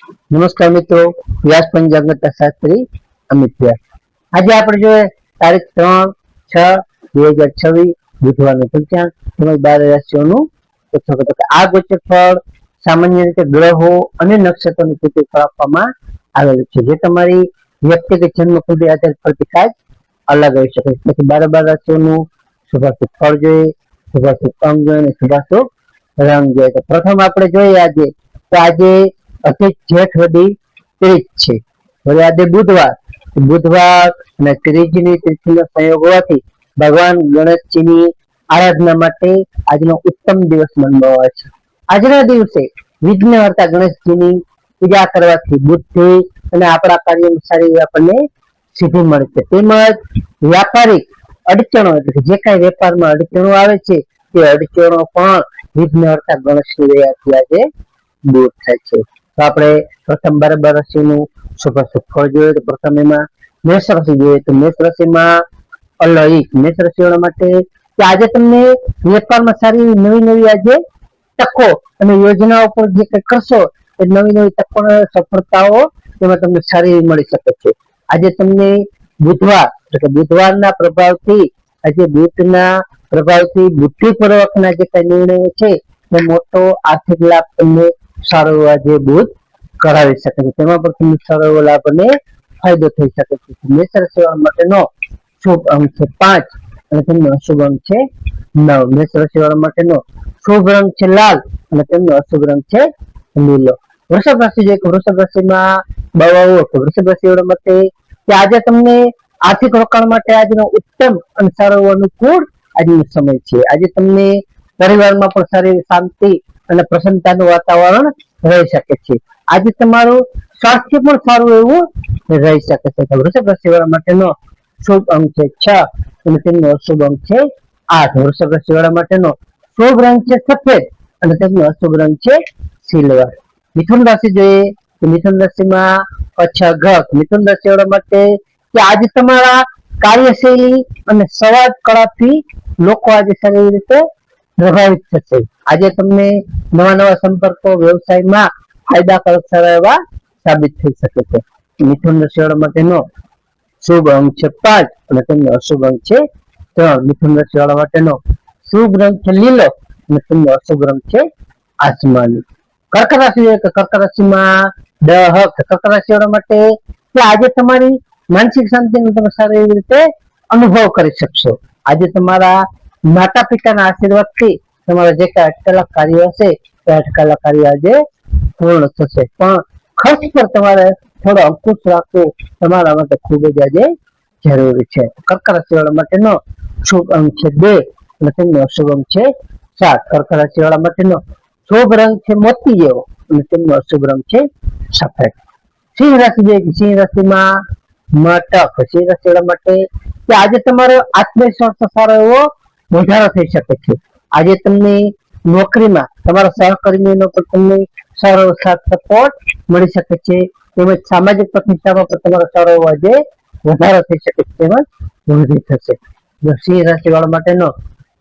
નમસ્કાર મિત્રો, વ્યાસ પંચાંગતા શાસ્ત્રી અમિત વ્યાસ. આજે આપણે જોઈએ તારીખ 3/6/2026 બુધવારનું પંચાંગ તેમજ 12 રાશિઓનું આ ગોચર ફળ સામાન્ય રીતે ગ્રહો અને નક્ષત્રોની સ્થિતિ પર આપવામાં આવેલું છે, જે તમારી વ્યક્તિગત જન્મ કુંડળી આધારિત ફળથી કાંઈક અલગ હોઈ શકે છે. પછી 12 રાશિઓનું શુભાશુભ ફળ જોઈએ, શુભાશુભ અંગ જોઈએ અને શુભાશુભ રંગ જોઈએ. તો પ્રથમ આપણે જોઈએ આજે અધિક જેઠ વધી 30 છે. હવે આજે બુધવાર અને ત્રીજની તિથિનો સંયોગ હોવાથી ભગવાન ગણેશજીની આરાધના માટે આજનો ઉત્તમ દિવસ માનવામાં આવે છે. આજના દિવસે વિઘ્નહર્તા ગણેશજીની પૂજા કરવાથી બુદ્ધિ અને આપણા કાર્યમાં સારી આપણને સિદ્ધિ મળે છે. તેમજ વ્યાપારિક અડચણો એટલે કે જે કાંઈ વેપારમાં અડચણો આવે છે તે અડચણો પણ વિઘ્નહર્તા ગણેશની દયાથી આજે દૂર થાય છે. તો આપણે પ્રથમ 12 રાશિનું શુભાશુભ ફળ જોઈએ. તો પ્રથમ એમાં મેષ રાશિ જોઈએ. તો મેષ રાશિમાં મેષ રાશિવાળા માટે કે આજે તમને વેપારમાં સારી નવી આજે તકો અને યોજનાઓ પર જે કંઈ કરશો એ નવી તકો સફળતાઓ તેમાં તમને સારી મળી શકે છે. આજે તમને બુધવારના પ્રભાવથી આજે બુધના પ્રભાવથી બુદ્ધિપૂર્વકના જે કઈ નિર્ણયો છે એ મોટો આર્થિક લાભ તમને સારો આજે બુધ કરાવી શકે છે. તેમાં પણ તમને સારો એવો લાભ અને ફાયદો થઈ શકે છે. મેષ રાશિવાળા માટેનો શુભ અંક છે 5 અને તેમનો અશુભ અંક છે 9. મેષ રાશિવાળા માટેનો શુભ રંગ છે લાલ અને તેમનો અશુભ રંગ છે લીલો. વૃષભ રાશિ જોઈએ, વૃષભ રાશિમાં વૃષભ રાશિવાળા માટે કે આજે તમને આર્થિક રોકાણ માટે આજનો ઉત્તમ અને સારો અનુકૂળ આજનો સમય છે. આજે તમને પરિવારમાં પણ સારી શાંતિ અને પ્રસન્નતાનું વાતાવરણ રહી શકે છે. આજે તમારું સ્વાસ્થ્ય પણ સારું એવું રહી શકે છે. વૃષભ રાશિવાળા માટેનો શુભ અંક છે 6 અને તેમનો અશુભ અંક છે 8. વૃષભ રાશિવાળા માટેનો શુભ રંગ છે સફેદ અને તેમનો અશુભ રંગ છે સિલ્વર. મિથુન રાશિ જોઈએ તો મિથુન રાશિમાં મિથુન રાશિવાળા માટે કે આજે તમારા કાર્યશૈલી અને સંવાદ કળાથી લોકો આજે સારી રીતે પ્રભાવિત થશે. આજે તમને નવા સંપર્કો વ્યવસાયમાં ફાયદાકારક સારા એવા સાબિત થઈ શકે છે. મિથુન રાશિવાળા માટેનો શુભ અંક છે 5 અને તેમનો અશુભ અંક છે 3. મિથુન રાશિવાળા માટેનો શુભ રંગ છે લીલો અને તેમનો અશુભ રંગ છે આસમાની. કર્ક રાશિ કર્ક રાશિમાં કર્ક રાશિવાળા માટે કે આજે તમારી માનસિક શાંતિનો તમે સારી એવી રીતે અનુભવ કરી શકશો. આજે તમારા માતા પિતાના આશીર્વાદથી તમારા જે કાંઈ અટકેલા કાર્યો હશે તે અટકેલા કાર્ય આજે પૂર્ણ થશે. પણ ખર્ચ પર તમારે થોડો અંકુશ રાખવો તમારા માટે ખૂબ જ આજે જરૂરી છે. કર્ક રાશિવાળા માટેનો શુભ અંક છે 2 અને તેમનો અશુભ અંક છે 7. કર્ક રાશિવાળા માટેનો શુભ રંગ છે મોતી જેવો અને તેમનો અશુભ રંગ છે સફેદ. સિંહ રાશિ જોઈએ, સિંહ રાશિમાં સિંહ રાશિવાળા માટે કે આજે તમારો આત્મવિશ્વાસ સારો એવો વધારો થઈ શકે છે. આજે તમને નોકરીમાં તમારા સહકર્મીઓનો પણ તમને સારો સાથ સપોર્ટ મળી શકે છે. તેમજ સામાજિક પ્રતિષ્ઠામાં પણ તમારો સારો એવો આજે વધારો થઈ શકે છે તેમજ વૃદ્ધિ થશે. સિંહ રાશિવાળા માટેનો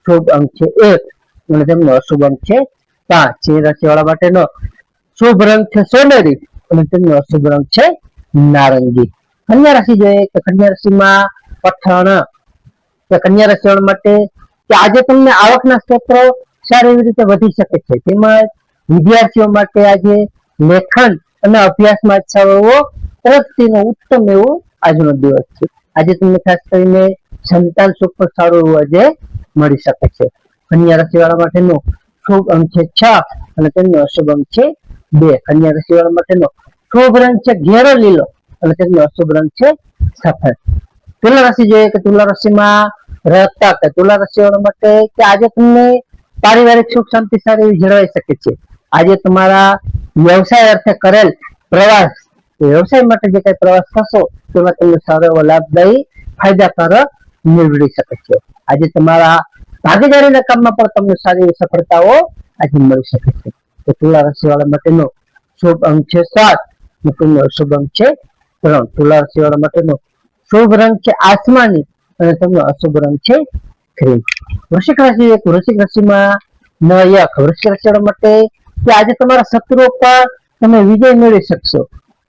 શુભ અંક છે 1 અને તેમનો અશુભ અંક છે 5. સિંહ રાશિવાળા માટેનો શુભ રંગ છે સોનેરી અને તેમનો અશુભ રંગ છે નારંગી. કન્યા રાશિ જોઈએ તો કન્યા રાશિમાં કન્યા રાશિવાળા માટે કે આજે તમને આવકના સ્ત્રોતો સારી એવી રીતે વધી શકે છે. તેમજ વિદ્યાર્થીઓ માટે આજે લેખન અને અભ્યાસમાં સારો એવો પ્રગતિનો ઉત્તમ એવો આજનો દિવસ છે. આજે તમને ખાસ કરીને સંતાન સુખ પણ સારું એવું આજે મળી શકે છે. કન્યા રાશિવાળા માટેનો શુભ અંક છે 6 અને તેમનો અશુભ અંક છે 2. કન્યા રાશિવાળા માટેનો શુભ રંગ છે ઘેરો લીલો અને તેમનો અશુભ રંગ છે સફેદ. તુલા રાશિ જોઈએ કે તુલા રાશિમાં તુલા રાશિવાળા માટે કે આજે તમને પારિવારિક સુખ શાંતિ સારી એવી જળવાઈ શકે છે. આજે તમારા વ્યવસાય અર્થે કરેલ પ્રવાસ વ્યવસાય માટે જે કઈ પ્રવાસ થશો તેમાં તમને સારો એવો લાભદાયી ફાયદાકારક નીવડી શકે છે. આજે તમારા ભાગીદારીના કામમાં પણ તમને સારી એવી સફળતાઓ આજે મળી શકે છે. તો તુલા રાશિવાળા માટેનો શુભ અંક છે 7 અને તેમનો અશુભ અંક છે 3. તુલા રાશિવાળા માટેનો શુભ રંગ છે આસમાની અને તેમનો અશુભ રંગ છે ક્રીમ. વૃશ્ચિક રાશિ વૃશ્ચિક રાશિમાં વૃશ્ચિક રાશિવાળા માટે કે આજે તમારા શત્રુઓ પર તમે વિજય મેળવી શકશો.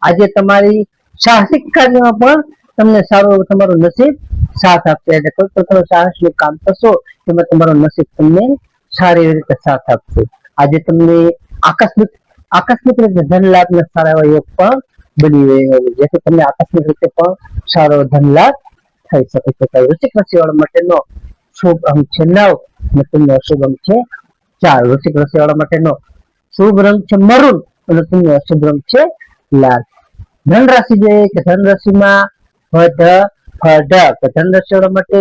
આજે તમારી સાહસિક કાર્યમાં પણ તમને સારું તમારું નસીબ સાથ આપશે. એટલે કોઈ પણ તમે સાહસનું કામ કરશો તેમાં તમારું નસીબ તમને સારી રીતે સાથ આપશે. આજે તમને આકસ્મિક આકસ્મિક રીતે ધન લાભના સારા એવા યોગ પણ બની રહ્યો છે, જેથી તમને આકસ્મિક રીતે પણ સારો ધન લાભ થઈ શકે છે. વૃશ્ચિક રાશિ વાળા માટેનો શુભ અંક છે 9 અને તેમનો અશુભ અંક છે 4. વૃશ્ચિક રાશિ વાળા માટેનો શુભ રંગ છે મરૂન અને તેમનો અશુભ રંગ છે લાલ. ધન રાશિ જોઈએ કે ધન રાશિમાં ધન રાશિ વાળા માટે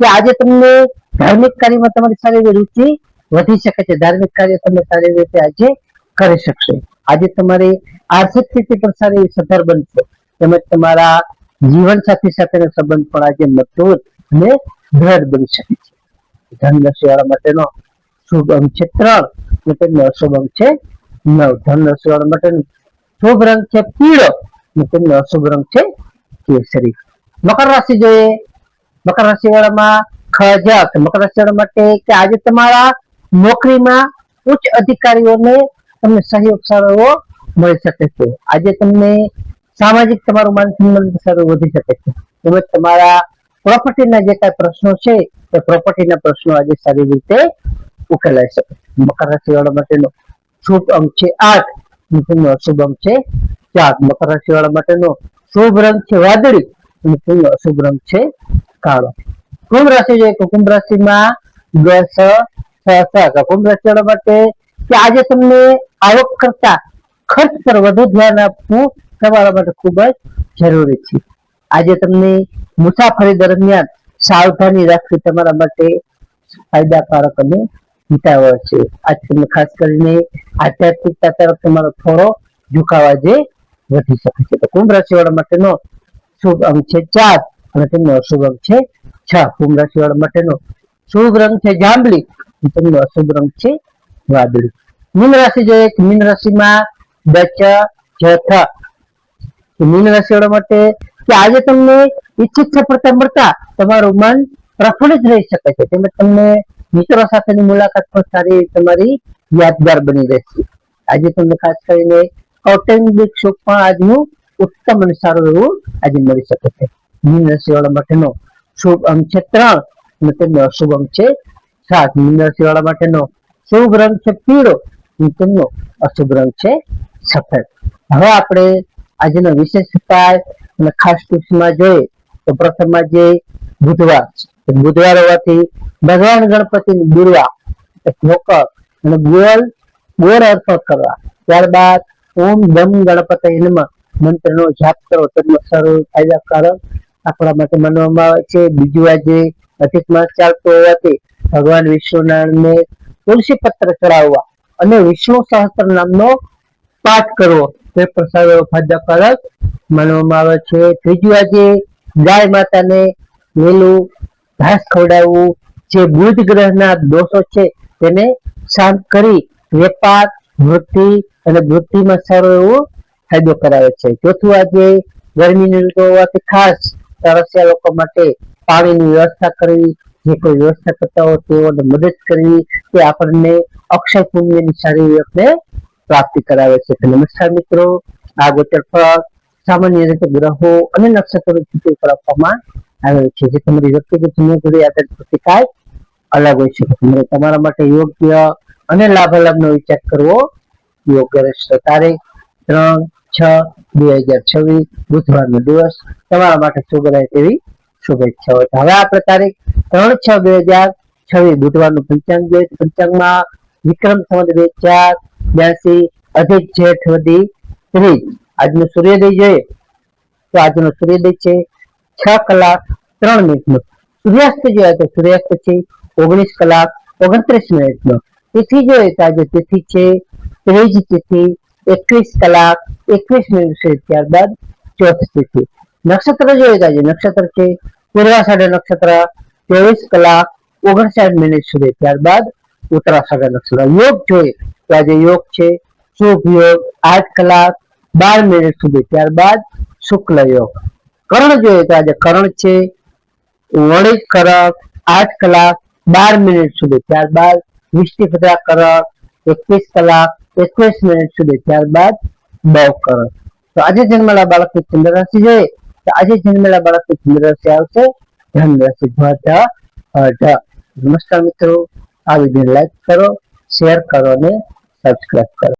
કે આજે તમને ધાર્મિક કાર્યમાં તમારી સારી એવી રુચિ વધી શકે છે. ધાર્મિક કાર્ય તમે સારી રીતે આજે કરી શકશો. આજે તમારી આર્થિક સ્થિતિ પણ સારી સદ્ધર બનશે, તેમજ તમારા જીવન સાથી સાથેનો સંબંધ પણ આજે મજબૂત અને દ્રઢ બની શકે છે. ધન રાશિ વાળા માટેનો શુભ અંક છે 3 અને તેમનો અશુભ અંક છે 9. ધન રાશિ વાળા માટેનો શુભ રંગ છે પીળો અને તેમનો અશુભ રંગ છે કેસરી. મકર રાશિ જોઈએ. મકર રાશિ વાળામાં ખજાક. મકર રાશિ વાળા માટે કે આજે તમારા નોકરીમાં ઉચ્ચ અધિકારીઓને તમને સહયોગ સારો એવો મળી શકે છે. આજે તમને સામાજિક તમારું માન સન્માન સારું વધી શકે છે. તેમજ તમારા પ્રોપર્ટીના જે કાંઈ પ્રશ્નો છે એ પ્રોપર્ટીના પ્રશ્નો આજે સારી રીતે ઉકેલાઈ શકે. મકર રાશિ વાળા માટેનો શુભ અંક છે 8 અને તેમનો અશુભ અંક છે 4. મકર રાશિ વાળા માટેનો શુભ રંગ છે વાદળી અને તેમનો અશુભ રંગ છે કાળો. કુંભ રાશિ જોઈએ તો કુંભ રાશિમાં કુંભ રાશિ વાળા માટે કે આજે તમને આવક કરતા ખર્ચ પર વધુ ધ્યાન આપવું તમારા માટે ખૂબ જ જરૂરી છે. આજે તમને મુસાફરી દરમિયાન સાવધાની રાખવી તમારા માટે ફાયદાકારક અને હિતાવહ છે. આજ તમને ખાસ કરીને આધ્યાત્મિકતા તરફ તમારો થોડો ઝુકાવ આજે વધી શકે છે. તો કુંભ રાશિ વાળા માટેનો શુભ અંક છે 4 અને તેમનો અશુભ અંક છે 6. કુંભ રાશિ વાળા માટેનો શુભ રંગ છે જાંબલી અને તેમનો અશુભ રંગ છે વાદળી. મીન રાશિ જોઈએ કે મીન રાશિમાં મીન રાશિ વાળા માટે કે આજે તમને ઈચ્છિત સફળતા મળતા તમારું મન પ્રફુલ્લિત રહી શકે છે. તેમજ તમને મિત્રો સાથેની મુલાકાત પણ સારી તમારી યાદગાર બની રહેશે. આજે તમને ખાસ કરીને કૌટુંબિક સુખ પણ આજનું ઉત્તમ અને સારું એવું આજે મળી શકે છે. મીન રાશિ વાળા માટેનો શુભ અંક છે 3 અને તેમનો અશુભ અંક છે 7. મીન રાશિ વાળા માટેનો શુભ રંગ છે પીળો અને તેમનો અશુભ રંગ છે સફેદ. હવે આપણે આજનો વિશેષતા અને ખાસ ટિપ્સમાં જોઈએ તો પ્રથમ આજે બુધવાર હોવાથી ભગવાન ગણપતિની દુર્વા ઢોકળ અને ગોળ અર્પણ કરવા. ત્યારબાદ ઓમ દમ ગણપતિ નમઃ મંત્રનો જાપ કરો તેનો સારો ફાયદાકારક આપણા માટે માનવામાં આવે છે. બીજું આજે અધિક માસ ચાલતો હોવાથી ભગવાન વિષ્ણુનારાયણને તુલસી પત્ર ચડાવવા અને વિષ્ણુ સહસ્ત્ર નામનો પાઠ કરવો તે પણ સારો ફાયદાકારક માનવામાં આવે છે. ત્રીજું આજે ગાય માતાને વેલું ઘાસ ખવડાવવું જે બુધ ગ્રહના દોષો છે તેને શાંત કરી વેપાર વૃદ્ધિ અને વૃદ્ધિમાં સારો એવો ફાયદો કરાવે છે. ચોથું આજે ગરમીની ઋતુ હોવાથી ખાસ તરસ્યા લોકો માટે પાણીની વ્યવસ્થા કરવી, જે કોઈ વ્યવસ્થા કરતા હોય તેઓને મદદ કરવી તે આપણને અક્ષય પુણ્યની સારી આપણે પ્રાપ્તિ કરાવે છે. નમસ્કાર મિત્રો, આ ગોચર ફળ સામાન્ય રીતે ગ્રહો અને નક્ષત્રોની સ્થિતિ પર આપવામાં આવેલ છે, જે તમારી વ્યક્તિગત જીવનશૈલી આધારિત પ્રતિકાર અલગ હોય છે. તમારા માટે યોગ્ય અને લાભાલાભનો વિચાર કરવો યોગ્ય રહેશે. તારીખ 3/6/2026 બુધવારનો દિવસ તમારા માટે શુભ રહે તેવી શુભેચ્છાઓ. હવે આપણે તારીખ 3/6/2026 બુધવારનું પંચાંગ જોઈએ. પંચાંગમાં વિક્રમ સંવત 2082 અધિક જેઠ વધી 30. આજનો સૂર્યોદય જોઈએ તો આજનો સૂર્યોદય છે 6:03 નો. સૂર્યાસ્ત જોઈએ તો સૂર્યાસ્ત છે 19:29 નો. તિથિ જોઈએ તો આજે તિથિ છે ત્રીજી તિથિ 21:21 છે. ત્યારબાદ ચોથી તિથિ. નક્ષત્ર જોઈએ તો આજે નક્ષત્ર છે પૂર્વાષાઢ નક્ષત્ર 23:59 સુધી. ત્યારબાદ ઉત્તરાષાઢ નક્ષત્ર. યોગ જોઈએ તો આજે યોગ છે શુભ યોગ 8:12 સુધી. ત્યારબાદ શુક્લ યોગ. કર્ણ જોઈએ તો આજે કર્ણ છે વણિક કરણ 8:12 સુધી. ત્યારબાદ વિષ્ટિપદા કરણ 21:21 સુધી. ત્યારબાદ બહુ કરો. તો આજે જન્મેલા બાળકની ચંદ્ર રાશિ જોઈએ તો આજે જન્મેલા બાળકની ચંદ્ર રાશિ આવશે ધન રાશિ ભ. નમસ્કાર મિત્રો, આ વિડીયો લાઈક કરો, શેર કરો અને સબસ્ક્રાઇબ કરો.